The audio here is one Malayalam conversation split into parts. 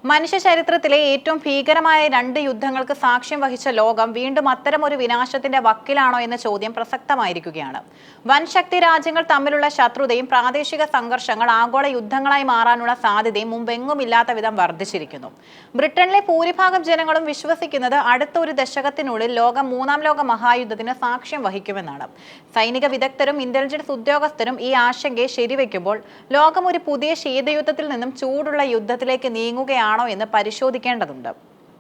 മനുഷ്യ ചരിത്രത്തിലെ ഏറ്റവും ഭീകരമായ രണ്ട് യുദ്ധങ്ങൾക്ക് സാക്ഷ്യം വഹിച്ച ലോകം വീണ്ടും അത്തരമൊരു വിനാശത്തിന്റെ വക്കിലാണോ എന്ന ചോദ്യം പ്രസക്തമായിരിക്കുകയാണ്. വൻശക്തി രാജ്യങ്ങൾ തമ്മിലുള്ള ശത്രുതയും പ്രാദേശിക സംഘർഷങ്ങൾ ആഗോള യുദ്ധങ്ങളായി മാറാനുള്ള സാധ്യതയും മുമ്പെങ്ങുമില്ലാത്ത വിധം വർദ്ധിച്ചിരിക്കുന്നു. ബ്രിട്ടനിലെ ഭൂരിഭാഗം ജനങ്ങളും വിശ്വസിക്കുന്നത് അടുത്ത ഒരു ദശകത്തിനുള്ളിൽ ലോകം മൂന്നാം ലോക മഹായുദ്ധത്തിന് സാക്ഷ്യം വഹിക്കുമെന്നാണ്. സൈനിക വിദഗ്ധരും ഇന്റലിജൻസ് ഉദ്യോഗസ്ഥരും ഈ ആശങ്കയെ ശരിവെക്കുമ്പോൾ ലോകം ഒരു പുതിയ ശീതയുദ്ധത്തിൽ നിന്നും ചൂടുള്ള യുദ്ധത്തിലേക്ക് നീങ്ങുകയാണ് എന്ന് പരിശോധിക്കേണ്ടതുണ്ട്.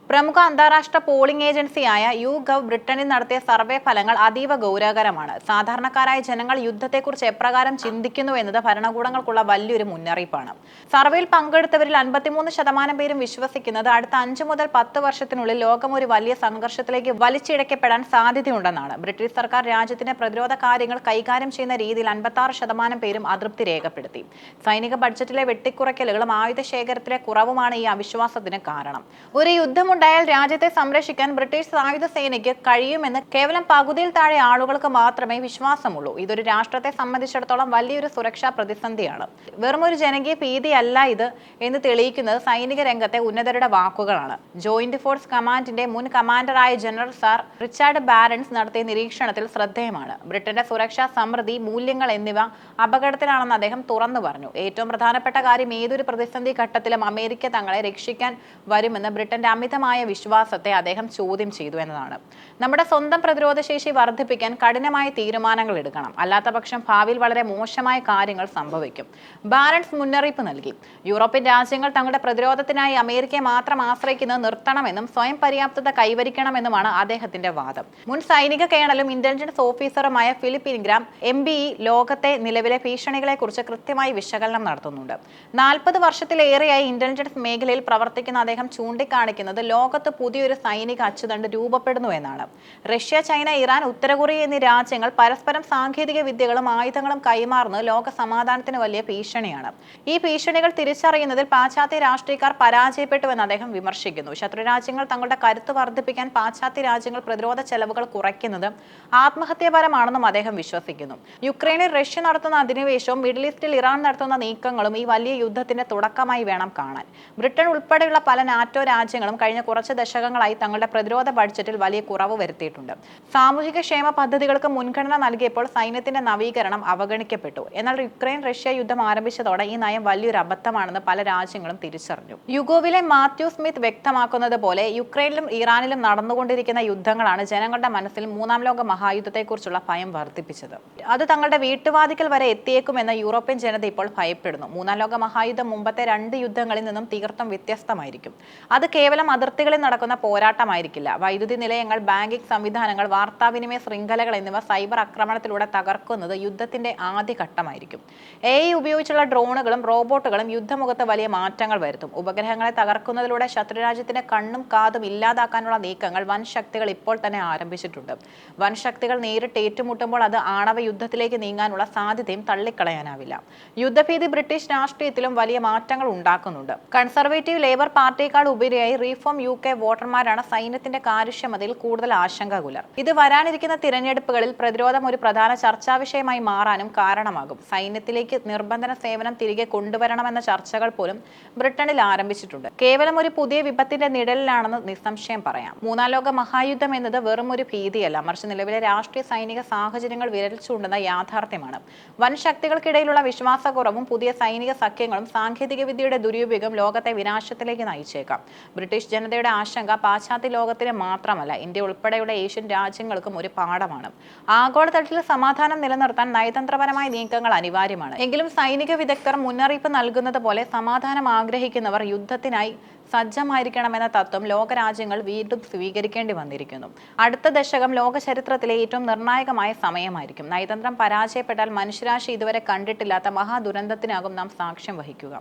പ്രമുഖ അന്താരാഷ്ട്ര പോളിംഗ് ഏജൻസിയായ YouGov ബ്രിട്ടനിൽ നടത്തിയ സർവേ ഫലങ്ങൾ അതീവ ഗൗരവകരമാണ്. സാധാരണക്കാരായ ജനങ്ങൾ യുദ്ധത്തെക്കുറിച്ച് എപ്രകാരം ചിന്തിക്കുന്നു എന്നത് ഭരണകൂടങ്ങൾക്കുള്ള വലിയൊരു മുന്നറിയിപ്പാണ്. സർവേയിൽ പങ്കെടുത്തവരിൽ 53% പേരും വിശ്വസിക്കുന്നത് അടുത്ത 5 മുതൽ 10 വർഷത്തിനുള്ളിൽ ലോകം ഒരു വലിയ സംഘർഷത്തിലേക്ക് വലിച്ചിഴക്കപ്പെടാൻ സാധ്യതയുണ്ടെന്നാണ്. ബ്രിട്ടീഷ് സർക്കാർ രാജ്യത്തിന്റെ പ്രതിരോധ കാര്യങ്ങൾ കൈകാര്യം ചെയ്യുന്ന രീതിയിൽ 56% പേരും അതൃപ്തി രേഖപ്പെടുത്തി. സൈനിക ബഡ്ജറ്റിലെ വെട്ടിക്കുറയ്ക്കലുകളും ആയുധ ശേഖരത്തിലെ കുറവുമാണ് ഈ അവിശ്വാസത്തിന് കാരണം. ഒരു യുദ്ധം ഉണ്ടായാൽ രാജ്യത്തെ സംരക്ഷിക്കാൻ ബ്രിട്ടീഷ് സായുധ സേനയ്ക്ക് കഴിയുമെന്ന് കേവലം പകുതിയിൽ താഴെ ആളുകൾക്ക് മാത്രമേ വിശ്വാസമുള്ളൂ. ഇതൊരു രാഷ്ട്രത്തെ സംബന്ധിച്ചിടത്തോളം വലിയൊരു സുരക്ഷാ പ്രതിസന്ധിയാണ്. വെറും ഒരു ജനകീയ ഭീതിയല്ല ഇത് എന്ന് തെളിയിക്കുന്നത് സൈനിക രംഗത്തെ ഉന്നതരുടെ വാക്കുകളാണ്. ജോയിന്റ് ഫോഴ്സ് കമാൻഡിന്റെ മുൻ കമാൻഡറായ ജനറൽ സർ റിച്ചാർഡ് ബാരൻസ് നടത്തിയ നിരീക്ഷണത്തിൽ ശ്രദ്ധേയമാണ്. ബ്രിട്ടന്റെ സുരക്ഷാ സമൃദ്ധി മൂല്യങ്ങൾ എന്നിവ അപകടത്തിലാണെന്ന് അദ്ദേഹം തുറന്നു പറഞ്ഞു. ഏറ്റവും പ്രധാനപ്പെട്ട കാര്യം ഏതൊരു പ്രതിസന്ധി ഘട്ടത്തിലും അമേരിക്ക തങ്ങളെ രക്ഷിക്കാൻ വരുമെന്ന് ബ്രിട്ടന്റെ അമിതമായ വിശ്വാസത്തെ അദ്ദേഹം ചോദ്യം ചെയ്തു എന്നതാണ്. നമ്മുടെ സ്വന്തം പ്രതിരോധ ശേഷി വർദ്ധിപ്പിക്കാൻ കഠിനമായ തീരുമാനങ്ങൾ എടുക്കണം, അല്ലാത്തപക്ഷം ഭാവിയിൽ വളരെ മോശമായ കാര്യങ്ങൾ സംഭവിക്കും. ബാരൻസ് മുന്നറിയിപ്പ് നൽകി. യൂറോപ്യൻ രാജ്യങ്ങൾ തങ്ങളുടെ പ്രതിരോധത്തിനായി അമേരിക്കയെ മാത്രം ആശ്രയിക്കുന്നത് നിർത്തണമെന്നും സ്വയം പര്യാപ്തത കൈവരിക്കണമെന്നുമാണ് അദ്ദേഹത്തിന്റെ വാദം. മുൻ സൈനിക കേണലും ഇന്റലിജൻസ് ഓഫീസറുമായ ഫിലിപ്പ് ഇൻഗ്രാം MBE ലോകത്തെ നിലവിലെ ഭീഷണികളെ കുറിച്ച് കൃത്യമായി വിശകലനം നടത്തുന്നുണ്ട്. 40 വർഷത്തിലേറെയായി ഇന്റലിജൻസ് മേഖലയിൽ പ്രവർത്തിക്കുന്ന അദ്ദേഹം ചൂണ്ടിക്കാണിക്കുന്നത് ലോകത്ത് പുതിയൊരു സൈനിക അച്ചുതണ്ട് രൂപപ്പെടുന്നു എന്നാണ്. റഷ്യ, ചൈന, ഇറാൻ, ഉത്തര കൊറിയ എന്നീ രാജ്യങ്ങൾ പരസ്പരം സാങ്കേതിക വിദ്യകളും ആയുധങ്ങളും കൈമാറുന്നത് ലോക സമാധാനത്തിന് വലിയ ഭീഷണിയാണ്. ഈ ഭീഷണികൾ തിരിച്ചറിയുന്നതിൽ പാശ്ചാത്യ രാഷ്ട്രീയക്കാർ പരാജയപ്പെട്ടുവെന്ന് അദ്ദേഹം വിമർശിക്കുന്നു. ശത്രുരാജ്യങ്ങൾ തങ്ങളുടെ കരുത്ത് വർദ്ധിപ്പിക്കാൻ പാശ്ചാത്യ രാജ്യങ്ങൾ പ്രതിരോധ ചെലവുകൾ കുറയ്ക്കുന്നത് ആത്മഹത്യാപരമാണെന്നും അദ്ദേഹം വിശ്വസിക്കുന്നു. യുക്രൈനിൽ റഷ്യ നടത്തുന്ന അധിനിവേശവും മിഡിൽ ഈസ്റ്റിൽ ഇറാൻ നടത്തുന്ന നീക്കങ്ങളും ഈ വലിയ യുദ്ധത്തിന്റെ തുടക്കമായി വേണം കാണാൻ. ബ്രിട്ടൻ ഉൾപ്പെടെയുള്ള പല നാറ്റോ രാജ്യങ്ങളും കഴിഞ്ഞ കുറച്ച് ദശകങ്ങളായി തങ്ങളുടെ പ്രതിരോധ ബഡ്ജറ്റിൽ വലിയ കുറവ് വരുത്തിയിട്ടുണ്ട്. സാമൂഹിക ക്ഷേമ പദ്ധതികൾക്ക് മുൻഗണന നൽകിയപ്പോൾ സൈന്യത്തിന്റെ നവീകരണം അവഗണിക്കപ്പെട്ടു. എന്നാൽ യുക്രൈൻ റഷ്യ യുദ്ധം ആരംഭിച്ചതോടെ ഈ നയം വലിയൊരു അബദ്ധമാണെന്ന് പല രാജ്യങ്ങളും തിരിച്ചറിഞ്ഞു. യുഗോവിലെ മാത്യു സ്മിത്ത് വ്യക്തമാക്കുന്നത് പോലെ യുക്രൈനിലും ഇറാനിലും നടന്നുകൊണ്ടിരിക്കുന്ന യുദ്ധങ്ങളാണ് ജനങ്ങളുടെ മനസ്സിൽ മൂന്നാം ലോക മഹായുദ്ധത്തെക്കുറിച്ചുള്ള ഭയം വർദ്ധിപ്പിച്ചത്. അത് തങ്ങളുടെ വീട്ടുവാതിക്കൽ വരെ എത്തിയേക്കുമെന്ന് യൂറോപ്യൻ ജനത ഇപ്പോൾ ഭയപ്പെടുന്നു. മൂന്നാം ലോക മഹായുദ്ധം മുമ്പത്തെ 2 യുദ്ധങ്ങളിൽ നിന്നും തീർത്തും വ്യത്യസ്തമായിരിക്കും. അത് കേവലം അതിർത്തികളിൽ നടക്കുന്ന പോരാട്ടമായിരിക്കില്ല. വൈദ്യുതി നിലയങ്ങൾ, ബാങ്കിംഗ് സംവിധാനങ്ങൾ, വാർത്താവിനിമയ ശൃംഖലകൾ എന്നിവ സൈബർ ആക്രമണത്തിലൂടെ തകർക്കുന്നത് യുദ്ധത്തിന്റെ ആദ്യ ഘട്ടമായിരിക്കും. AI ഉപയോഗിച്ചുള്ള ഡ്രോണുകളും റോബോട്ടുകളും യുദ്ധമുഖത്ത് വലിയ മാറ്റങ്ങൾ വരുത്തും. ഉപഗ്രഹങ്ങളെ തകർക്കുന്നതിലൂടെ ശത്രുരാജ്യത്തിന്റെ കണ്ണും കാതും ഇല്ലാതാക്കാനുള്ള നീക്കങ്ങൾ വൻ ശക്തികൾ ഇപ്പോൾ തന്നെ ആരംഭിച്ചിട്ടുണ്ട്. വൻ ശക്തികൾ നേരിട്ട് ഏറ്റുമുട്ടുമ്പോൾ അത് ആണവ യുദ്ധത്തിലേക്ക് നീങ്ങാനുള്ള സാധ്യതയും തള്ളിക്കളയാനാവില്ല. യുദ്ധഭീതി ബ്രിട്ടീഷ് രാഷ്ട്രീയത്തിലും വലിയ മാറ്റങ്ങൾ ഉണ്ടാക്കുന്നുണ്ട്. കൺസർവേറ്റീവ് ലേബർ പാർട്ടിയേക്കാൾ ഉപരിയായി റീഫോം UK വോട്ടർമാരാണ് സൈന്യത്തിന്റെ കാര്യക്ഷമതയിൽ കൂടുതൽ ആശങ്കാകുലർ. ഇത് വരാനിരിക്കുന്ന തിരഞ്ഞെടുപ്പുകളിൽ പ്രതിരോധം ഒരു പ്രധാന ചർച്ചാ വിഷയമായി മാറാനും കാരണമാകും. സൈന്യത്തിലേക്ക് നിർബന്ധന സേവനം തിരികെ കൊണ്ടുവരണമെന്ന ചർച്ചകൾ പോലും ബ്രിട്ടനിൽ ആരംഭിച്ചിട്ടുണ്ട്. കേവലം ഒരു പുതിയ വിപത്തിന്റെ നിഴലിലാണെന്ന് നിസ്സംശയം പറയാം. മൂന്നാം ലോക മഹായുദ്ധം എന്നത് വെറും ഒരു ഭീതിയല്ല, മറിച്ച് നിലവിലെ രാഷ്ട്രീയ സൈനിക സാഹചര്യങ്ങൾ വിരൽ ചൂണ്ടുന്ന യാഥാർത്ഥ്യമാണ്. വൻ ശക്തികൾക്കിടയിലുള്ള വിശ്വാസക്കുറവും പുതിയ സൈനിക സഖ്യങ്ങളും സാങ്കേതിക വിദ്യയുടെ ദുരുപയോഗം ലോകത്തെ വിനാശത്തിലേക്ക് നയിച്ചേക്കാം. ബ്രിട്ടീഷ് ജനതയുടെ ആശങ്ക പാശ്ചാത്യ ലോകത്തിന് മാത്രമല്ല, ഇന്ത്യ ഉൾപ്പെടെയുള്ള ഏഷ്യൻ രാജ്യങ്ങൾക്കും ഒരു പാഠമാണ്. ആഗോളതലത്തിൽ സമാധാനം നിലനിർത്താൻ നയതന്ത്രപരമായ നീക്കങ്ങൾ അനിവാര്യമാണ്. എങ്കിലും സൈനിക വിദഗ്ധർ മുന്നറിയിപ്പ് നൽകുന്നത് പോലെ സമാധാനം ആഗ്രഹിക്കുന്നവർ യുദ്ധത്തിനായി സജ്ജമായിരിക്കണമെന്ന തത്വം ലോകരാജ്യങ്ങൾ വീണ്ടും സ്വീകരിക്കേണ്ടി വന്നിരിക്കുന്നു. അടുത്ത ദശകം ലോക ചരിത്രത്തിലെ ഏറ്റവും നിർണായകമായ സമയമായിരിക്കും. നയതന്ത്രം പരാജയപ്പെട്ടാൽ മനുഷ്യരാശി ഇതുവരെ കണ്ടിട്ടില്ലാത്ത മഹാദുരന്തത്തിനാകും നാം സാക്ഷ്യം വഹിക്കുക.